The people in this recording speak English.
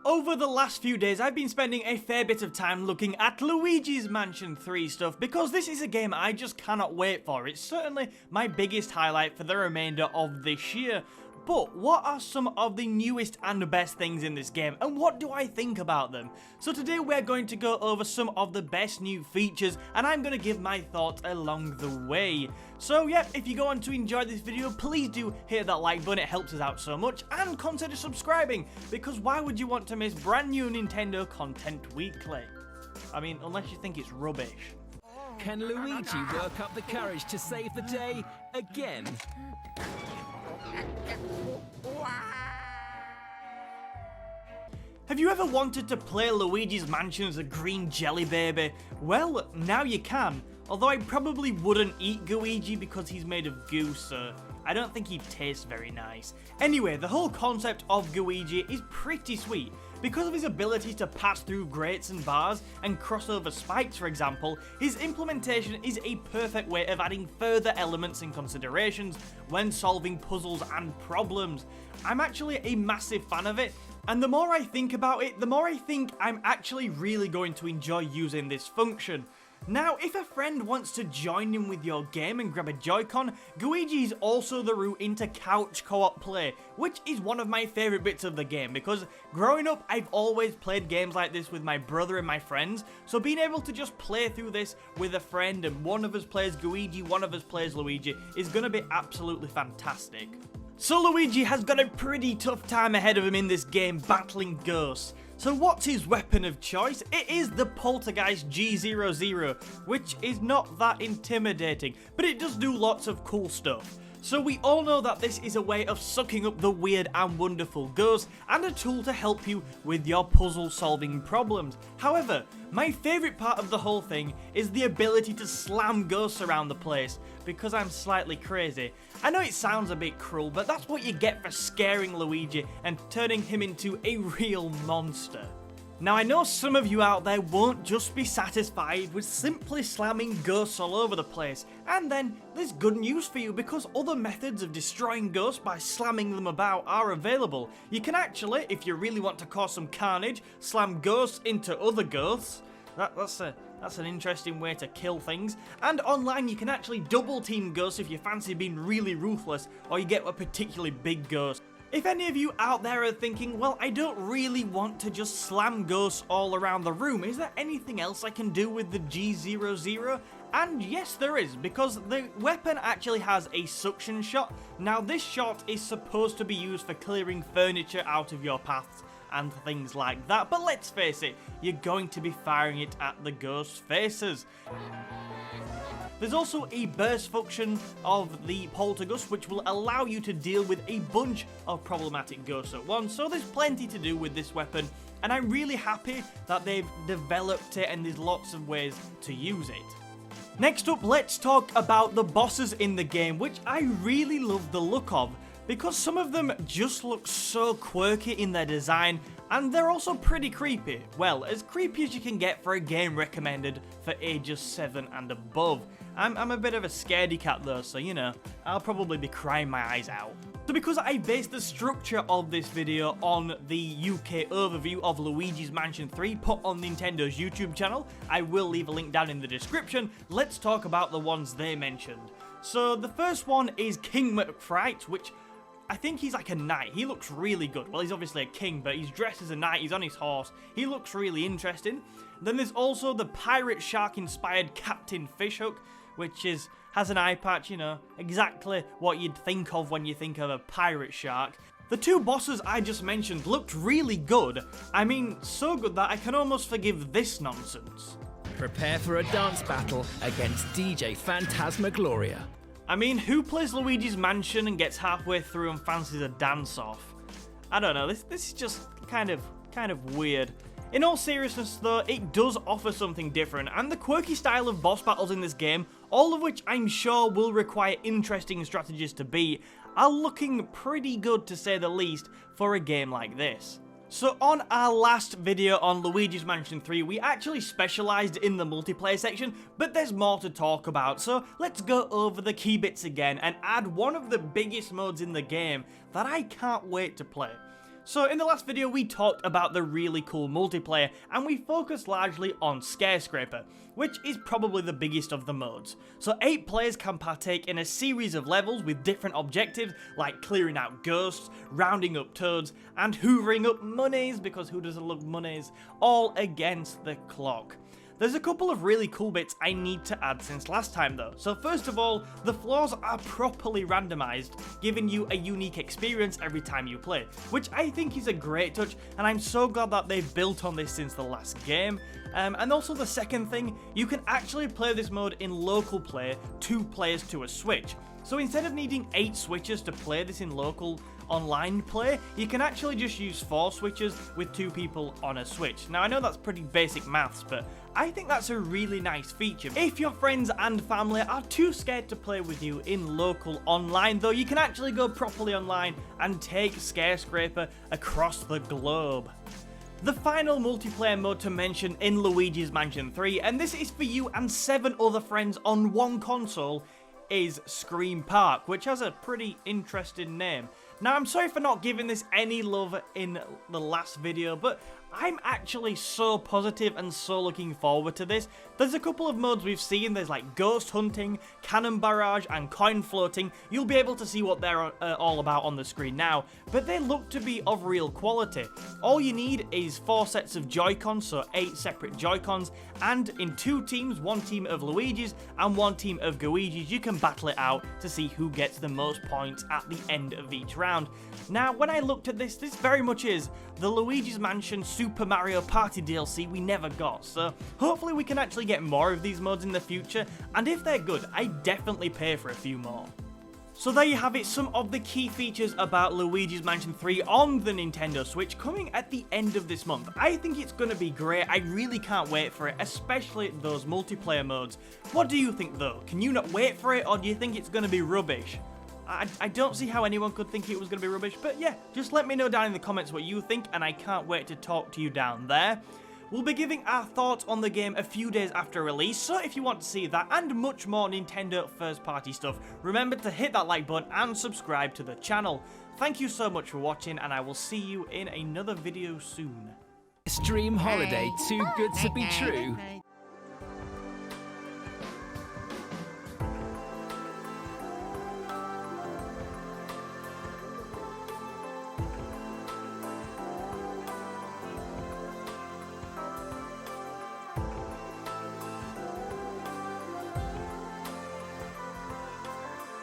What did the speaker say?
Over the last few days, I've been spending a fair bit of time looking at Luigi's Mansion 3 stuff because this is a game I just cannot wait for. It's certainly my biggest highlight for the remainder of this year. But what are some of the newest and best things in this game, and what do I think about them? So today we're going to go over some of the best new features, and I'm going to give my thoughts along the way. So yeah, if you go on to enjoy this video, please do hit that like button, it helps us out so much, and consider subscribing, because why would you want to miss brand new Nintendo content weekly? I mean, unless you think it's rubbish. Can Luigi work up the courage to save the day again? Have you ever wanted to play Luigi's Mansion as a green jelly baby? Well, now you can, although I probably wouldn't eat Gooigi because he's made of goo, so I don't think he tastes very nice. Anyway, the whole concept of Gooigi is pretty sweet. Because of his ability to pass through grates and bars and cross over spikes, for example, his implementation is a perfect way of adding further elements and considerations when solving puzzles and problems. I'm actually a massive fan of it, and the more I think about it, the more I think I'm actually really going to enjoy using this function. Now, if a friend wants to join in with your game and grab a Joy-Con, Gooigi is also the route into couch co-op play, which is one of my favourite bits of the game, because growing up I've always played games like this with my brother and my friends, so being able to just play through this with a friend and one of us plays Gooigi, one of us plays Luigi, is going to be absolutely fantastic. So Luigi has got a pretty tough time ahead of him in this game battling ghosts. So what's his weapon of choice? It is the Poltergeist G00, which is not that intimidating, but it does do lots of cool stuff. So we all know that this is a way of sucking up the weird and wonderful ghosts, and a tool to help you with your puzzle solving problems. However, my favourite part of the whole thing is the ability to slam ghosts around the place, because I'm slightly crazy. I know it sounds a bit cruel, but that's what you get for scaring Luigi and turning him into a real monster. Now, I know some of you out there won't just be satisfied with simply slamming ghosts all over the place, and then there's good news for you because other methods of destroying ghosts by slamming them about are available. You can actually, if you really want to cause some carnage, slam ghosts into other ghosts. That's an interesting way to kill things. And online you can actually double team ghosts if you fancy being really ruthless or you get a particularly big ghost. If any of you out there are thinking, well, I don't really want to just slam ghosts all around the room, is there anything else I can do with the G00? And yes, there is, because the weapon actually has a suction shot. Now, this shot is supposed to be used for clearing furniture out of your paths and things like that, but let's face it, you're going to be firing it at the ghosts' faces. There's also a burst function of the Poltergeist, which will allow you to deal with a bunch of problematic ghosts at once, so there's plenty to do with this weapon, and I'm really happy that they've developed it and there's lots of ways to use it. Next up, let's talk about the bosses in the game, which I really love the look of, because some of them just look so quirky in their design, and they're also pretty creepy. Well, as creepy as you can get for a game recommended for ages 7 and above. I'm a bit of a scaredy cat though, so you know, I'll probably be crying my eyes out. So because I based the structure of this video on the UK overview of Luigi's Mansion 3 put on Nintendo's YouTube channel, I will leave a link down in the description, let's talk about the ones they mentioned. So the first one is King McFright, which I think he's like a knight. He looks really good. Well, he's obviously a king, but he's dressed as a knight. He's on his horse. He looks really interesting. Then there's also the pirate shark-inspired Captain Fishhook, which has an eye patch, you know, exactly what you'd think of when you think of a pirate shark. The two bosses I just mentioned looked really good. I mean, so good that I can almost forgive this nonsense. Prepare for a dance battle against DJ Phantasmagloria. I mean, who plays Luigi's Mansion and gets halfway through and fancies a dance-off? I don't know, this is just kind of weird. In all seriousness though, it does offer something different, and the quirky style of boss battles in this game, all of which I'm sure will require interesting strategies to beat, are looking pretty good to say the least for a game like this. So on our last video on Luigi's Mansion 3, we actually specialised in the multiplayer section, but there's more to talk about, so let's go over the key bits again and add one of the biggest modes in the game that I can't wait to play. So in the last video we talked about the really cool multiplayer and we focused largely on Skyscraper, which is probably the biggest of the modes. So 8 players can partake in a series of levels with different objectives like clearing out ghosts, rounding up toads, and hoovering up monies, because who doesn't love monies, all against the clock. There's a couple of really cool bits I need to add since last time though. So first of all, the floors are properly randomized, giving you a unique experience every time you play, which I think is a great touch, and I'm so glad that they've built on this since the last game. And also the second thing, you can actually play this mode in local play, 2 players to a switch. So instead of needing 8 switches to play this in local online play, you can actually just use 4 switches with 2 people on a switch. Now I know that's pretty basic maths, but I think that's a really nice feature. If your friends and family are too scared to play with you in local online though, you can actually go properly online and take Skyscraper across the globe. The final multiplayer mode to mention in Luigi's Mansion 3, and this is for you and 7 other friends on one console, is Scream Park, which has a pretty interesting name. Now, I'm sorry for not giving this any love in the last video, but I'm actually so positive and so looking forward to this. There's a couple of modes we've seen. There's like ghost hunting, cannon barrage, and coin floating. You'll be able to see what they're all about on the screen now, but they look to be of real quality. All you need is 4 sets of Joy-Cons, so 8 separate Joy-Cons, and in 2 teams, 1 team of Luigis and 1 team of Gooigis, you can battle it out to see who gets the most points at the end of each round. Now, when I looked at this, this very much is the Luigi's Mansion Super Mario Party DLC we never got, so hopefully we can actually get more of these modes in the future, and if they're good, I definitely pay for a few more. So there you have it, some of the key features about Luigi's Mansion 3 on the Nintendo Switch coming at the end of this month. I think it's going to be great. I really can't wait for it, especially those multiplayer modes. What do you think though? Can you not wait for it, or do you think it's going to be rubbish? I don't see how anyone could think it was going to be rubbish, but yeah, just let me know down in the comments what you think, and I can't wait to talk to you down there. We'll be giving our thoughts on the game a few days after release, so if you want to see that and much more Nintendo first-party stuff, remember to hit that like button and subscribe to the channel. Thank you so much for watching, and I will see you in another video soon. Stream holiday too good to be true?